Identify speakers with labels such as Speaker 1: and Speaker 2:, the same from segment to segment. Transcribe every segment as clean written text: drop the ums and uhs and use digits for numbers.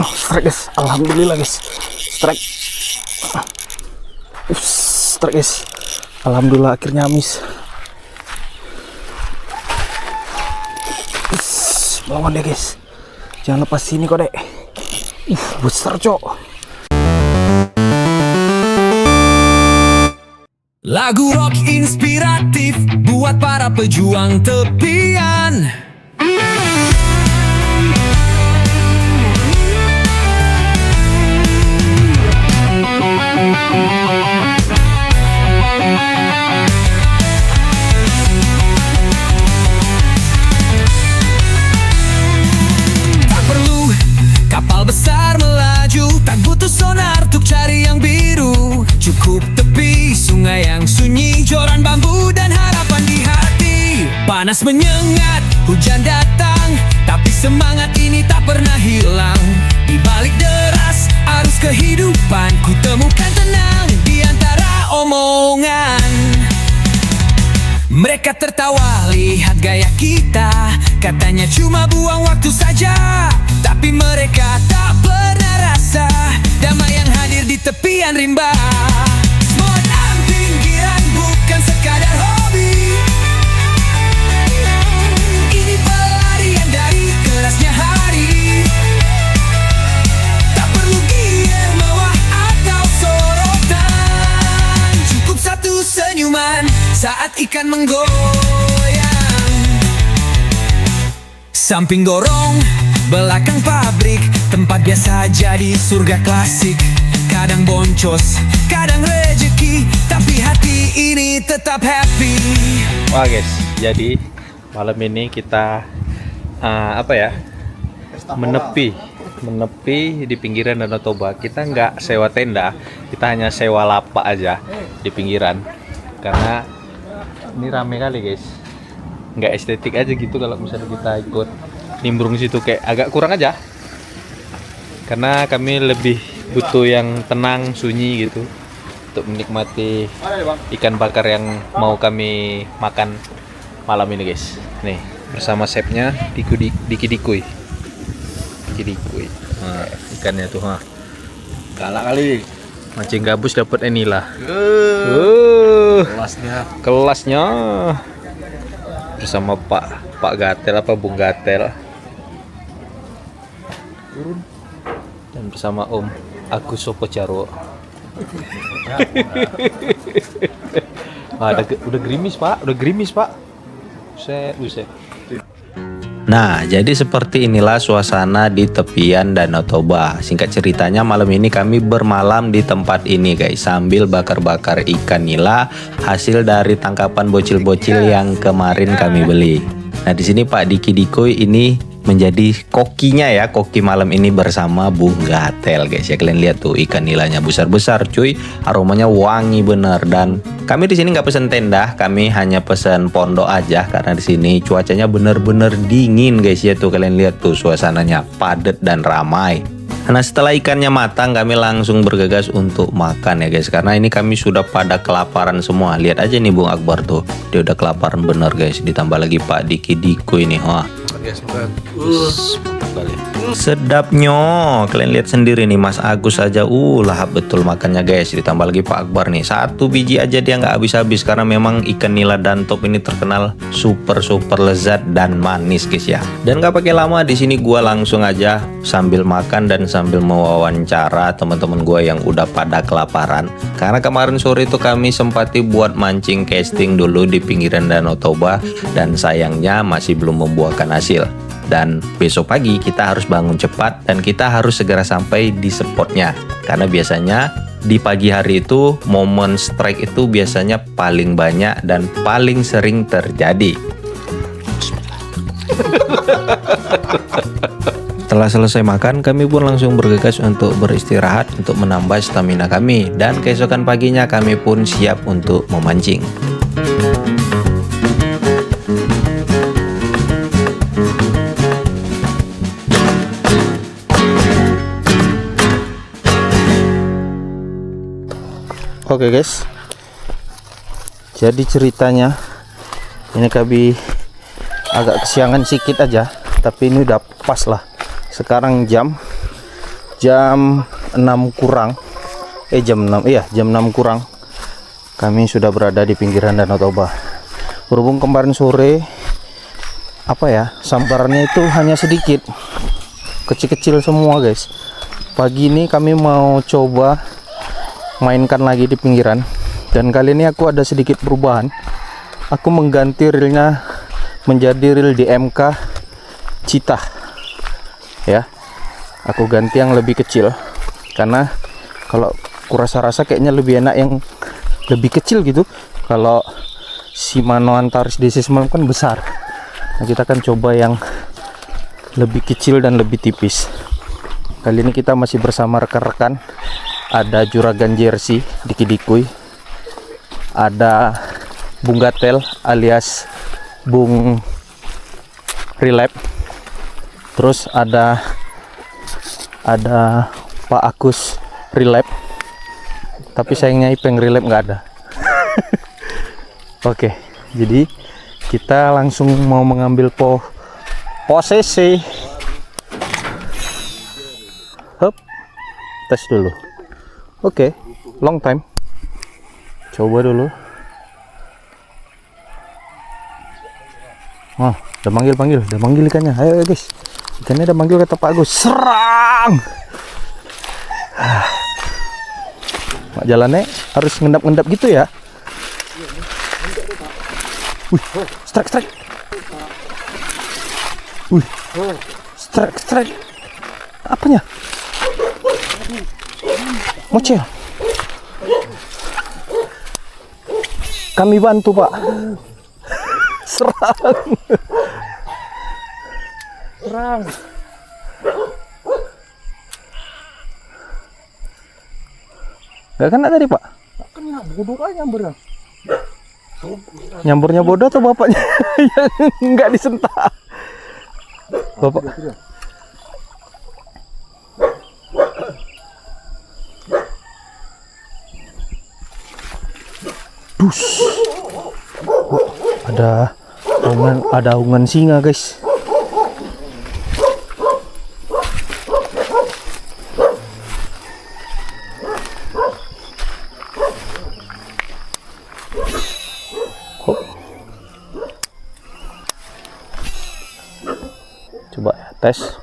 Speaker 1: Strike guys, alhamdulillah guys. Strike. Strike guys. Alhamdulillah akhirnya habis. Lawan dia guys. Jangan lepas sini kok dek. Besar cok.
Speaker 2: Lagu rock inspiratif buat para pejuang tepian. Tak perlu kapal besar melaju, tak butuh sonar untuk cari yang biru. Cukup tepi sungai yang sunyi, joran bambu dan harapan di hati. Panas menyengat, hujan datang, tapi semangat ini tak pernah hilang. Di balik deras arus kehidupan, ku temukan tenang di antara omongan. Mereka tertawa lihat gaya kita, katanya cuma buang waktu saja. Tapi mereka tak pernah rasa damai yang hadir di tepian rimba. Monang pinggiran bukan sekadar hobi, ini pelarian dari kerasnya hari. Tak perlu gear mewah atau sorotan, cukup satu senyuman saat ikan menggoyang. Samping gorong, belakang pabrik, tempat biasa jadi surga klasik. Kadang boncos, kadang rejeki, tapi hati ini tetap happy.
Speaker 3: Wah guys, jadi malam ini kita menepi di pinggiran Danau Toba. Kita nggak sewa tenda, kita hanya sewa lapak aja di pinggiran. Karena ini rame kali guys, nggak estetik aja gitu kalau misalnya kita ikut nimbrung situ, kayak agak kurang aja. Karena kami lebih butuh yang tenang, sunyi gitu untuk menikmati ikan bakar yang mau kami makan malam ini guys. Nih bersama chefnya Diki Dikuy. Nah, ikannya tuh galak kali. Mancing gabus dapat inilah. Kelasnya bersama Pak Gatel apa Bung Gatel. Dan bersama Om Agus Sopo Jarwo. Udah gerimis pak. Buset.
Speaker 4: Nah, jadi seperti inilah suasana di tepian Danau Toba. Singkat ceritanya, malam ini kami bermalam di tempat ini guys, sambil bakar-bakar ikan nila hasil dari tangkapan bocil-bocil yang kemarin kami beli. Nah, di sini Pak Diki Dikuy ini menjadi kokinya ya, koki malam ini bersama Bung Gatel guys ya. Kalian lihat tuh ikan nilanya besar-besar cuy, aromanya wangi bener. Dan kami di sini nggak pesen tenda, kami hanya pesen pondok aja karena di sini cuacanya bener-bener dingin guys ya. Tuh kalian lihat tuh suasananya padat dan ramai. Nah, setelah ikannya matang kami langsung bergegas untuk makan ya guys, karena ini kami sudah pada kelaparan semua. Lihat aja nih Bung Akbar tuh, dia udah kelaparan bener guys, ditambah lagi Pak Diki Dikuy ini. Wah, sedapnya kalian lihat sendiri nih, Mas Agus aja lahap betul makannya guys, ditambah lagi Pak Akbar nih, satu biji aja dia nggak habis-habis karena memang ikan nila dan top ini terkenal super lezat dan manis guys ya. Dan nggak pakai lama di sini gua langsung aja sambil makan dan sambil mewawancara teman-teman gua yang udah pada kelaparan, karena kemarin sore itu kami sempati buat mancing casting dulu di pinggiran Danau Toba dan sayangnya masih belum membuahkan hasil. Dan besok pagi kita harus bangun cepat dan kita harus segera sampai di spotnya, karena biasanya di pagi hari itu momen strike itu biasanya paling banyak dan paling sering terjadi. Setelah selesai makan, kami pun langsung bergegas untuk beristirahat untuk menambah stamina kami, dan keesokan paginya kami pun siap untuk memancing.
Speaker 1: Oke guys, jadi ceritanya ini kami agak kesiangan sedikit aja, tapi ini udah pas lah. Sekarang jam jam 6 kurang. Jam 6, iya jam 6 kurang. Kami sudah berada di pinggiran Danau Toba. Berhubung kemarin sore sambarannya itu hanya sedikit, kecil-kecil semua guys. Pagi ini kami mau coba mainkan lagi di pinggiran, dan kali ini aku ada sedikit perubahan. Aku mengganti reelnya menjadi reel DMK Cheetah ya. Aku ganti yang lebih kecil karena kalau kurasa-rasa kayaknya lebih enak yang lebih kecil gitu. Kalau Shimano Antares DC9 kan besar. Nah, kita akan coba yang lebih kecil dan lebih tipis. Kali ini kita masih bersama rekan-rekan. Ada Juragan Jersey di Kidikui, ada Bung Gatel alias Bung Relap, terus ada Pak Agus Relap, tapi sayangnya Ipeng Relap nggak ada. Oke, jadi kita langsung mau mengambil posisi. Hup, tes dulu. Oke, long time. Coba dulu. Oh, udah manggil ikannya. Ayo guys, ikannya udah manggil kata Pak Agus. Serang. Mak jalannya harus ngendap-ngendap gitu ya. Wih, strike. Wih, strike. Apanya? Mocel. Kami bantu Pak. Serang. Gak kena tadi Pak?
Speaker 5: Kena, bodoh aja nyambernya.
Speaker 1: Nyamburnya bodoh atau bapaknya yang nggak disentak? Bapak. Dus. Oh, ada aungan singa guys. Coba ya, tes.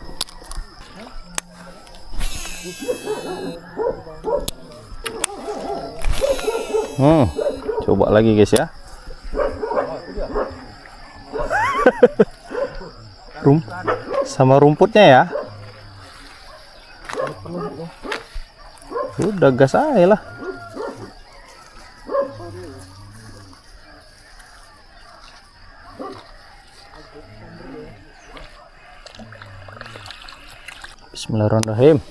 Speaker 1: Coba lagi guys ya. Sama rumputnya ya. Udah gas aja lah. Bismillahirrahmanirrahim.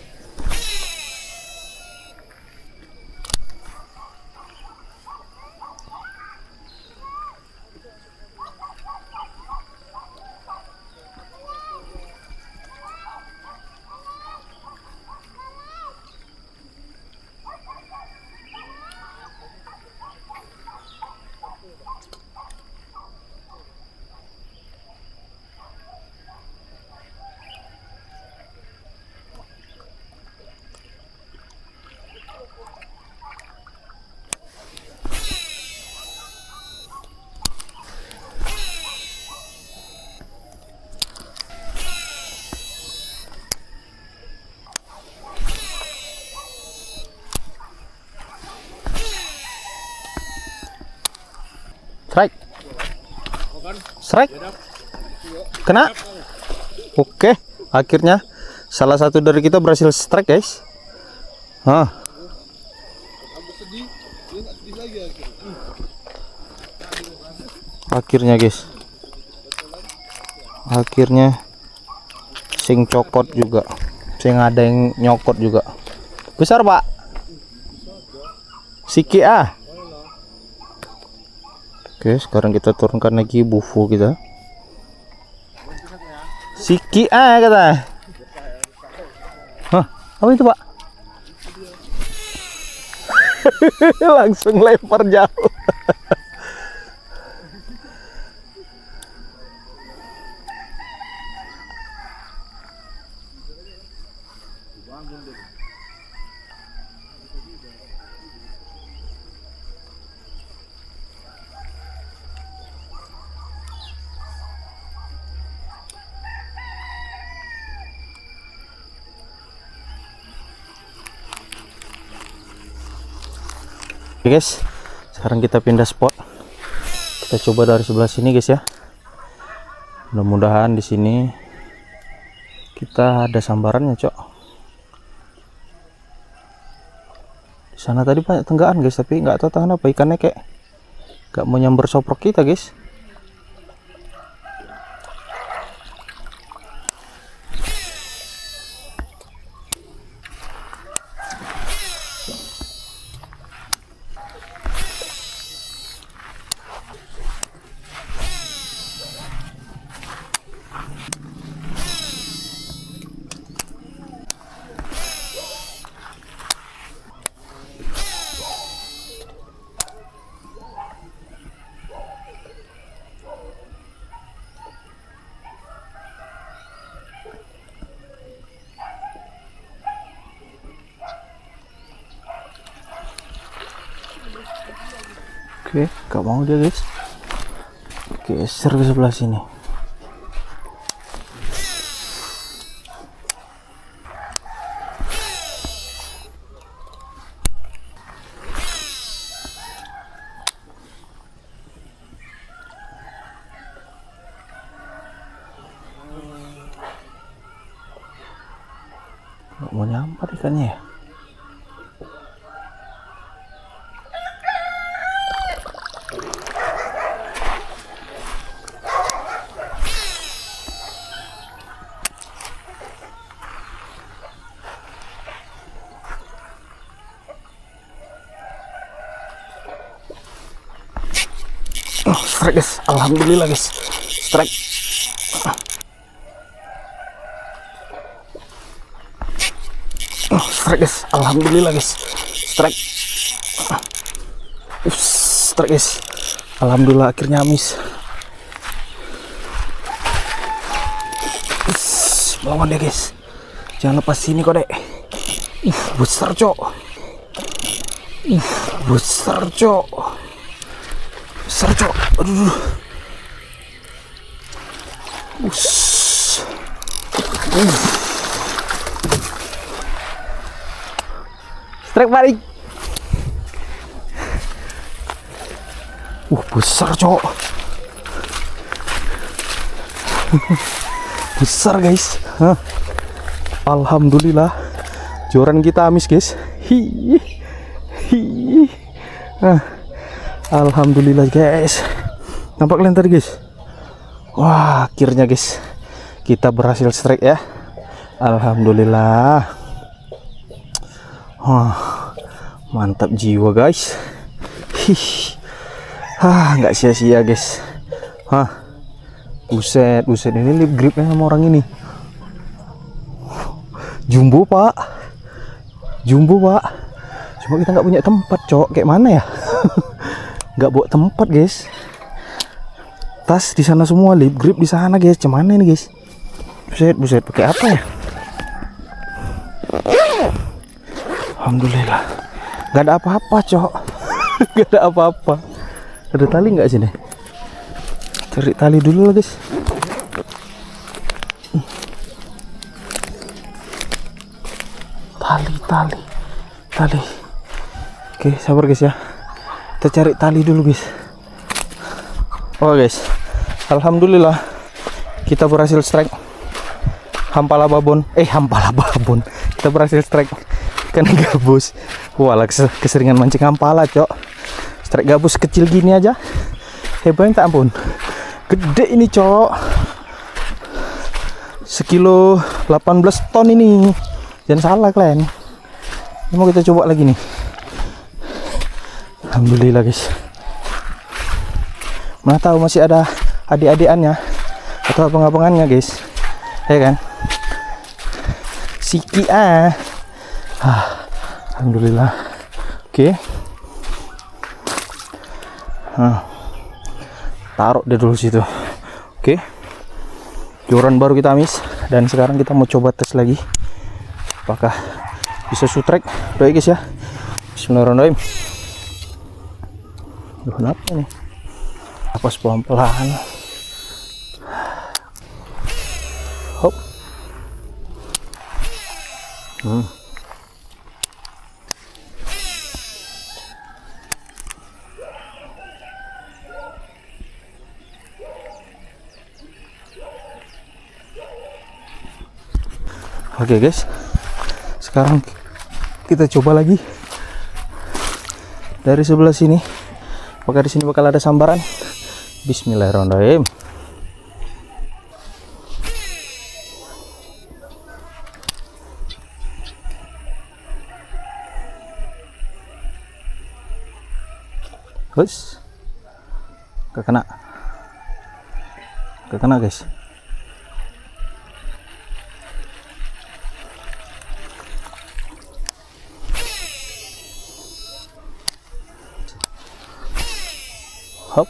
Speaker 1: Strike. Kena. Oke, akhirnya salah satu dari kita berhasil strike guys. Akhirnya guys. Akhirnya sing cokot juga. Sing ada yang nyokot juga. Besar Pak. Siki Oke, sekarang kita turunkan lagi bufo kita. Siki kata. Apa itu Pak? Langsung lempar jauh. Oke guys, sekarang kita pindah spot. Kita coba dari sebelah sini guys ya. Mudah-mudahan di sini kita ada sambarannya, Cok. Di sana tadi banyak tenggaan guys, tapi nggak tahu tahan apa, ikannya kayak nggak mau nyamber soprok kita guys. Oke, gak mau dia guys. Geser ke sebelah sini. Gak mau nyamper ikannya ya. Oh, strike guys, alhamdulillah guys, strike. Oh, strike guys, alhamdulillah guys, strike. Strike guys, alhamdulillah akhirnya amis. Melawan dia guys, jangan lepas sini kok dek. Besar cok, besar cok. Besar cok, aduh. Strike balik. Besar cok. Besar guys. Alhamdulillah, joran kita amis guys. Alhamdulillah guys. Nampak kalian tadi guys. Wah, akhirnya guys kita berhasil strike ya. Alhamdulillah. Mantap jiwa guys. Nggak sia-sia guys. Buset ini lip gripnya sama orang ini. Jumbo pak. Cuma kita nggak punya tempat cok. Kayak mana ya? Nggak bawa tempat guys. Tas di sana semua, lip grip di sana guys. Cuman ini guys. Buset pakai apa ya? Alhamdulillah. Nggak ada apa-apa cok. Nggak ada apa-apa. Ada tali nggak sini? Cari tali dulu lah guys. Tali. Oke, sabar guys ya. Kita cari tali dulu guys. Oh guys, alhamdulillah kita berhasil strike hampala babon. Kita berhasil strike ikan gabus. Wah, keseringan mancing hampala cok. Strike gabus kecil gini aja hebatnya tak ampun. Gede ini cok, sekilo 18 ton ini. Jangan salah kalian. Ini mau kita coba lagi nih. Alhamdulillah guys. Mana tahu masih ada adik-adikannya atau abang-abangannya guys, ya kan? Siki alhamdulillah. Oke. Taruh deh dulu situ. Oke. Joran baru kita amis dan sekarang kita mau coba tes lagi. Apakah bisa sutrek? Doa guys ya. Bismillahirrahmanirrahim. Kenapa nih? Apa pelan-pelan? Hop. Oke guys, sekarang kita coba lagi dari sebelah sini. Apakah di sini bakal ada sambaran? Bismillahirrahmanirrahim. Guys, kena guys. Hop.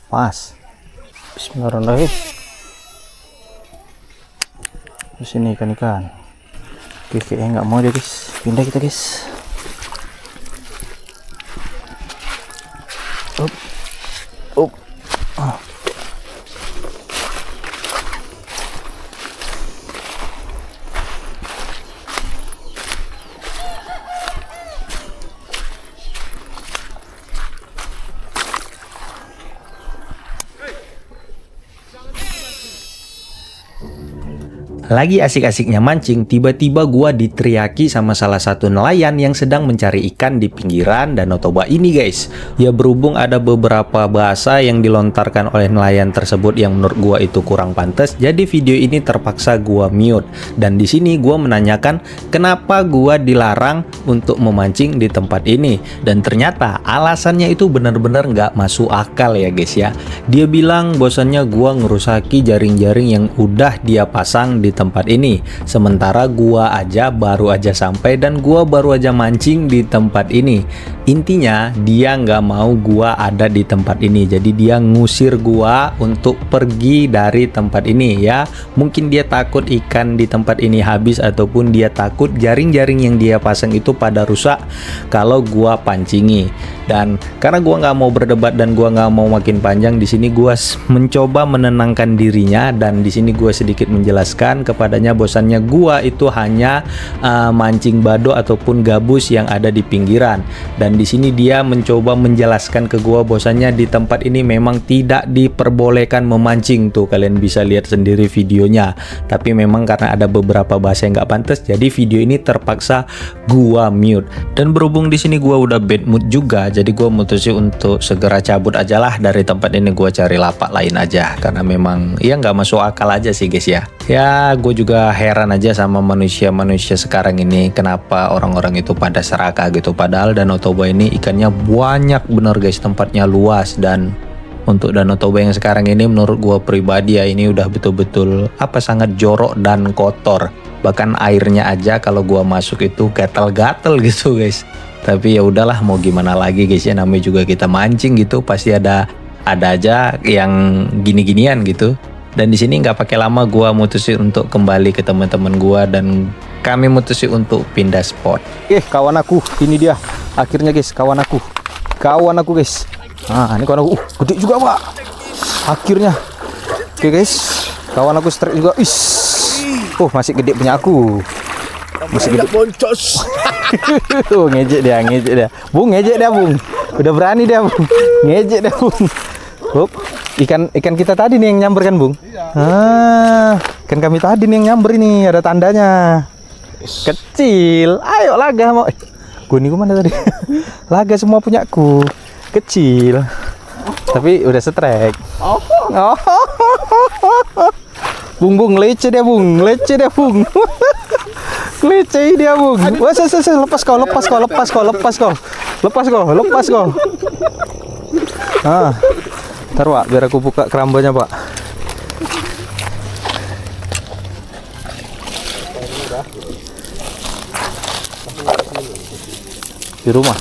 Speaker 1: Pas. Bismillahirrahmanirrahim. Di sini ikan-ikan. Oke, kayaknya nggak mau dia guys. Pindah kita guys. Up. Up.
Speaker 4: Lagi asik-asiknya mancing, tiba-tiba gua diteriaki sama salah satu nelayan yang sedang mencari ikan di pinggiran Danau Toba ini guys. Ya berhubung ada beberapa bahasa yang dilontarkan oleh nelayan tersebut yang menurut gua itu kurang pantas, jadi video ini terpaksa gua mute. Dan di sini gua menanyakan kenapa gua dilarang untuk memancing di tempat ini. Dan ternyata alasannya itu benar-benar nggak masuk akal ya guys ya. Dia bilang bosannya gua ngerusaki jaring-jaring yang udah dia pasang di tempat ini, sementara gua baru aja sampai dan gua baru aja mancing di tempat ini. Intinya dia nggak mau gua ada di tempat ini, jadi dia ngusir gua untuk pergi dari tempat ini ya. Mungkin dia takut ikan di tempat ini habis, ataupun dia takut jaring-jaring yang dia pasang itu pada rusak kalau gua pancingi. Dan karena gua nggak mau berdebat dan gua nggak mau makin panjang, di sini gua mencoba menenangkan dirinya, dan di sini gua sedikit menjelaskan kepadanya bosannya gua itu hanya mancing bado ataupun gabus yang ada di pinggiran. Dan di sini dia mencoba menjelaskan ke gua bosannya di tempat ini memang tidak diperbolehkan memancing. Tuh kalian bisa lihat sendiri videonya. Tapi memang karena ada beberapa bahasa yang nggak pantas, jadi video ini terpaksa gua mute. Dan berhubung di sini gua udah bad mood juga, jadi gua mutusin untuk segera cabut aja lah dari tempat ini. Gua cari lapak lain aja karena memang ya nggak masuk akal aja sih guys ya. Ya gue juga heran aja sama manusia-manusia sekarang ini, kenapa orang-orang itu pada serakah gitu. Padahal Danau Toba ini ikannya banyak bener guys, tempatnya luas. Dan untuk Danau Toba yang sekarang ini menurut gue pribadi ya, ini udah betul-betul sangat jorok dan kotor. Bahkan airnya aja kalau gue masuk itu gatal-gatal gitu guys. Tapi ya udahlah, mau gimana lagi guys ya, namanya juga kita mancing gitu, pasti ada aja yang gini-ginian gitu. Dan di sini nggak pakai lama gua mutusin untuk kembali ke teman-teman gua, dan kami mutusin untuk pindah spot.
Speaker 1: Kawan aku, ini dia. Akhirnya guys, kawan aku guys. Nah, ini kawan aku. Gede juga, Pak. Akhirnya. Oke guys, kawan aku strike juga. Masih gede punya aku. Masih gede.
Speaker 5: Boncos.
Speaker 1: ngejek dia. Bung, ngejek dia, Bung. Udah berani dia, Bung. Ngejek dia, Bung. Hop. Ikan kita tadi nih yang nyamber kan, Bung? Iya. Ikan kami tadi nih yang nyamber ini, ada tandanya. Kecil. Ayo laga mau. Gue mana tadi? Laga semua punyaku. Kecil. Tapi udah strike. Bung, leceh dia, Bung. Leceh dia, Bung. Wes, lepas kau. Ntar Pak, biar aku buka kerambanya Pak. Di rumah.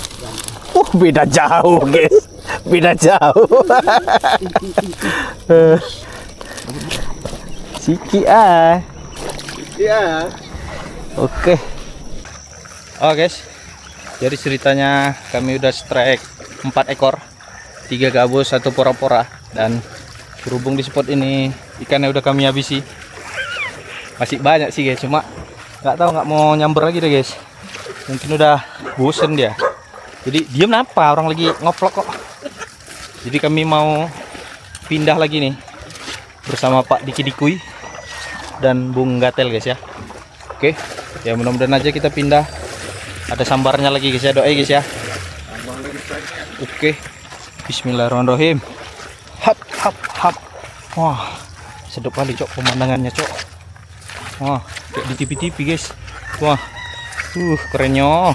Speaker 1: Beda jauh guys. Beda jauh. Siki
Speaker 5: Iya.
Speaker 1: Oke. Guys. Jadi ceritanya kami udah strike 4 ekor. 3 gabus, 1 pora-pora, dan berhubung di spot ini ikannya udah kami habisi. Masih banyak sih guys, cuma nggak mau nyamber lagi deh guys. Mungkin udah bosen dia. Jadi diam apa? Orang lagi ngevlog kok. Jadi kami mau pindah lagi nih bersama Pak Diki Dikui dan Bung Gatel guys ya. Oke, ya mudah-mudahan aja kita pindah. Ada sambarnya lagi guys ya, doa guys ya. Oke, Bismillahirrahmanirrahim. Hap hap hap. Wah, sedap kali cok pemandangannya cok. Wah, kayak di TV-TV guys. Wah, kerennya.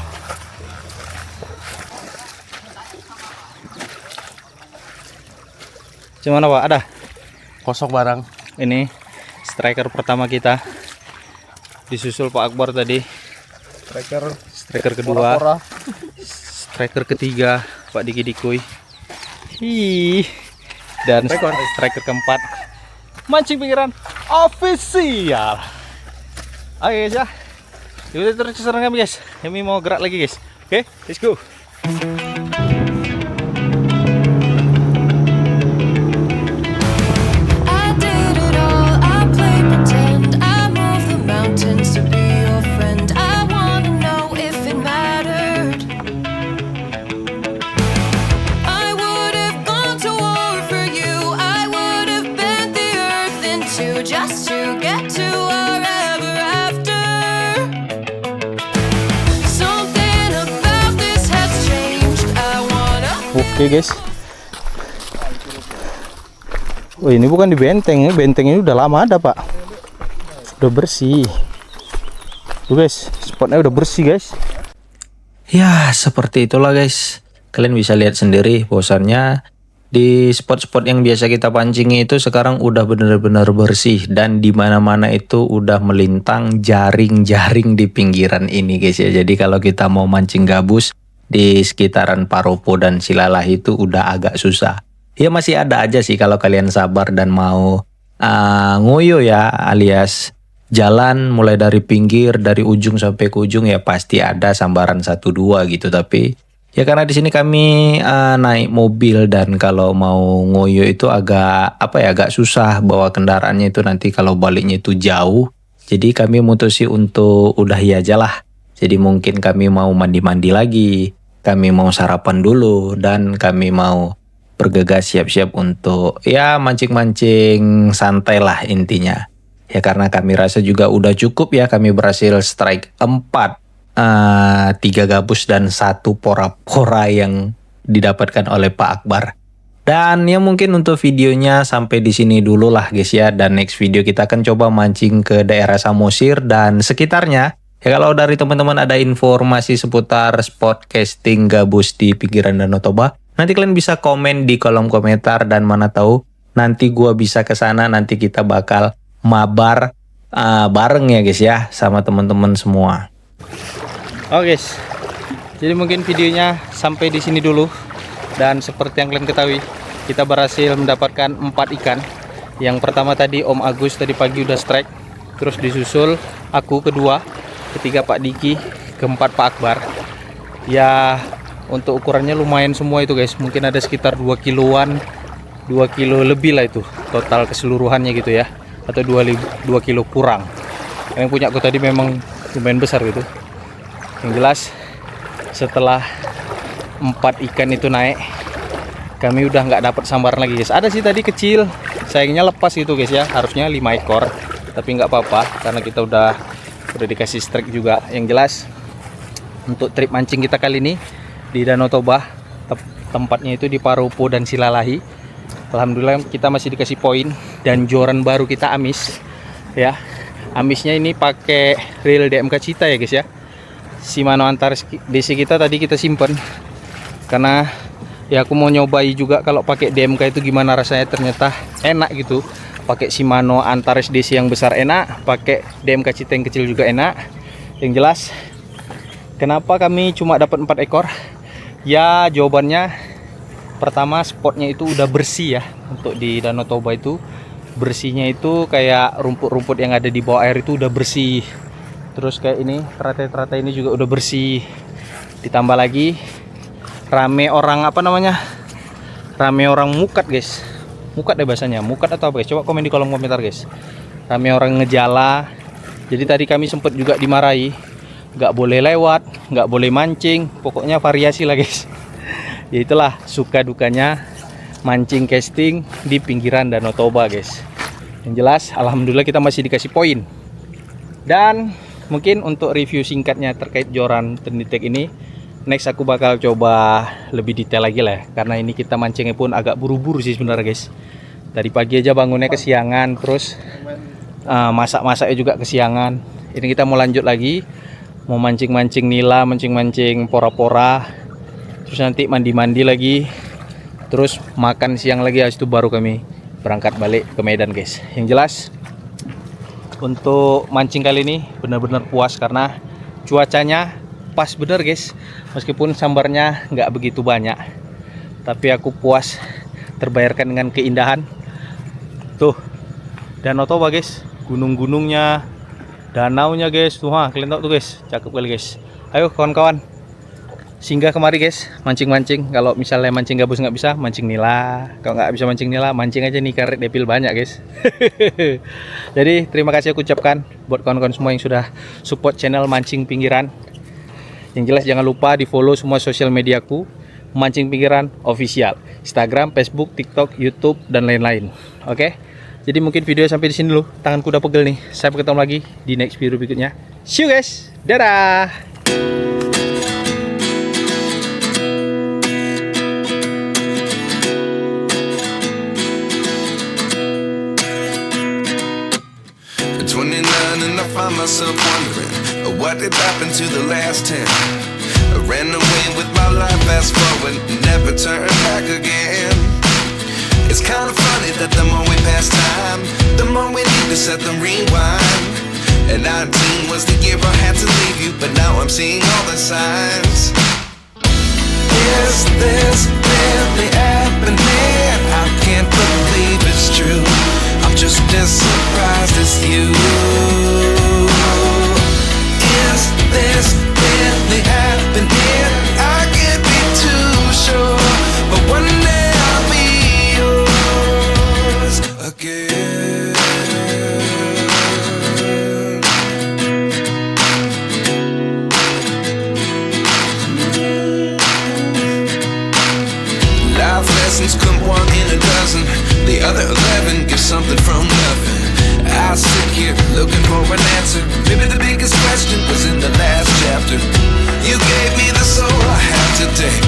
Speaker 1: Gimana Pak? Ada?
Speaker 3: Kosong barang.
Speaker 1: Ini striker pertama kita. Disusul Pak Akbar tadi. Striker kedua.
Speaker 3: Pora-pora.
Speaker 1: Striker ketiga Pak Diki Dikui. Dan striker keempat Mancing Pinggiran official. Oke guys ya. Yuk terus keserangan kami guys. Kami mau gerak lagi guys. Oke, let's go.
Speaker 6: I did it all, I played pretend, I moved the mountains to be your friend. I wanna know if it mattered. I would have gone to war for you, I would have bent the earth in two just to get to our ever after. Something about this has changed, I wanna.
Speaker 1: Oke guys. Oh ini bukan di benteng ya, benteng ini udah lama ada Pak. Udah bersih. Tuh guys, spotnya udah bersih guys.
Speaker 4: Ya, seperti itulah guys. Kalian bisa lihat sendiri bahwasannya di spot-spot yang biasa kita pancingi itu sekarang udah bener-bener bersih dan di mana-mana itu udah melintang jaring-jaring di pinggiran ini guys ya. Jadi kalau kita mau mancing gabus di sekitaran Paropo dan Silalah itu udah agak susah. Ya masih ada aja sih kalau kalian sabar dan mau ngoyo ya, alias jalan mulai dari pinggir dari ujung sampai ke ujung ya pasti ada sambaran 1-2 gitu. Tapi ya karena di sini kami naik mobil dan kalau mau ngoyo itu agak agak susah bawa kendaraannya itu nanti kalau baliknya itu jauh. Jadi kami mutusin untuk udahi aja lah. Jadi mungkin kami mau mandi-mandi lagi, kami mau sarapan dulu dan kami mau bergegas siap-siap untuk ya mancing-mancing santai lah intinya. Ya karena kami rasa juga udah cukup ya, kami berhasil strike 4 3 gabus dan 1 pora-pora yang didapatkan oleh Pak Akbar. Dan ya mungkin untuk videonya sampai di sini dulu lah guys ya. Dan next video kita akan coba mancing ke daerah Samosir dan sekitarnya. Ya kalau dari teman-teman ada informasi seputar spot casting gabus di pinggiran Danau Toba, nanti kalian bisa komen di kolom komentar dan mana tahu nanti gua bisa ke sana, nanti kita bakal mabar bareng ya guys ya sama teman-teman semua.
Speaker 1: Oke guys. Jadi mungkin videonya sampai di sini dulu. Dan seperti yang kalian ketahui, kita berhasil mendapatkan 4 ikan. Yang pertama tadi Om Agus tadi pagi udah strike, terus disusul aku kedua, ketiga Pak Diki, keempat Pak Akbar. Ya untuk ukurannya lumayan semua itu guys, mungkin ada sekitar 2 kiloan, 2 kilo lebih lah itu total keseluruhannya gitu ya, atau 2 kilo kurang. Yang punya aku tadi memang lumayan besar gitu. Yang jelas setelah 4 ikan itu naik, kami udah nggak dapat sambaran lagi guys. Ada sih tadi kecil, sayangnya lepas gitu guys ya, harusnya 5 ekor, tapi nggak apa-apa karena kita udah dikasih strike juga. Yang jelas untuk trip mancing kita kali ini di Danau Toba, tempatnya itu di Paropo dan Silalahi. Alhamdulillah kita masih dikasih poin dan joran baru kita amis ya. Amisnya ini pakai reel DMK Cita ya guys ya. Shimano Antares DC kita tadi kita simpen karena ya aku mau nyobai juga kalau pakai DMK itu gimana rasanya, ternyata enak gitu. Pakai Shimano Antares DC yang besar enak, pakai DMK Cita yang kecil juga enak. Yang jelas kenapa kami cuma dapat 4 ekor? Ya jawabannya pertama, spotnya itu udah bersih ya. Untuk di Danau Toba itu bersihnya itu kayak rumput-rumput yang ada di bawah air itu udah bersih. Terus kayak ini teratai-teratai ini juga udah bersih. Ditambah lagi rame orang rame orang mukat guys. Mukat deh bahasanya, mukat atau apa guys? Coba komen di kolom komentar guys. Rame orang ngejala. Jadi tadi kami sempat juga dimarahi
Speaker 3: nggak boleh lewat, nggak boleh mancing, pokoknya variasi lah guys. Ya itulah suka dukanya mancing casting di pinggiran Danau Toba guys. Yang jelas alhamdulillah kita masih dikasih poin. Dan mungkin untuk review singkatnya terkait joran Trinitech ini, next aku bakal coba lebih detail lagi lah, karena ini kita mancingnya pun agak buru-buru sih sebenarnya guys. Tadi pagi aja bangunnya kesiangan, terus masak-masaknya juga kesiangan. Ini kita mau lanjut lagi, mau mancing-mancing nila, mancing-mancing pora-pora, terus nanti mandi-mandi lagi, terus makan siang lagi. Habis itu baru kami berangkat balik ke Medan guys. Yang jelas untuk mancing kali ini benar-benar puas karena cuacanya pas bener guys. Meskipun sambarnya nggak begitu banyak, tapi aku puas terbayarkan dengan keindahan. Tuh Danau Toba guys, gunung-gunungnya, danaunya guys. Tuh kalian tahu tuh guys, cakep kali guys. Ayo kawan-kawan, singgah kemari guys, mancing-mancing. Kalau misalnya mancing gabus nggak bisa, mancing nila. Kalau nggak bisa mancing nila, mancing aja nih karet depil banyak guys. Jadi terima kasih aku ucapkan buat kawan-kawan semua yang sudah support channel Mancing Pinggiran. Yang jelas jangan lupa di follow semua sosial mediaku, Mancing Pinggiran Official, Instagram, Facebook, TikTok, YouTube, dan lain-lain. Oke, jadi mungkin video sampai di sini dulu. Tanganku udah pegel nih. Sampai ketemu lagi di next video berikutnya. See you guys, dadah.
Speaker 7: At 29 and I find myself wondering what did happen to the last 10. I ran away with my life, fast forward, never turn back again. It's kind of funny that the more we pass time, the more we need to set the rewind. And 19 was the year I had to leave you, but now I'm seeing all the signs. Is this really happening? I can't believe it's true. I'm just as surprised as you. Is this really happening? I can't be too sure, but one day I'll be yours again. Life lessons come one in a dozen, the other 11 give something from nothing. I sit here looking for an answer. Maybe the biggest question was in the last chapter. You gave me the soul I have today.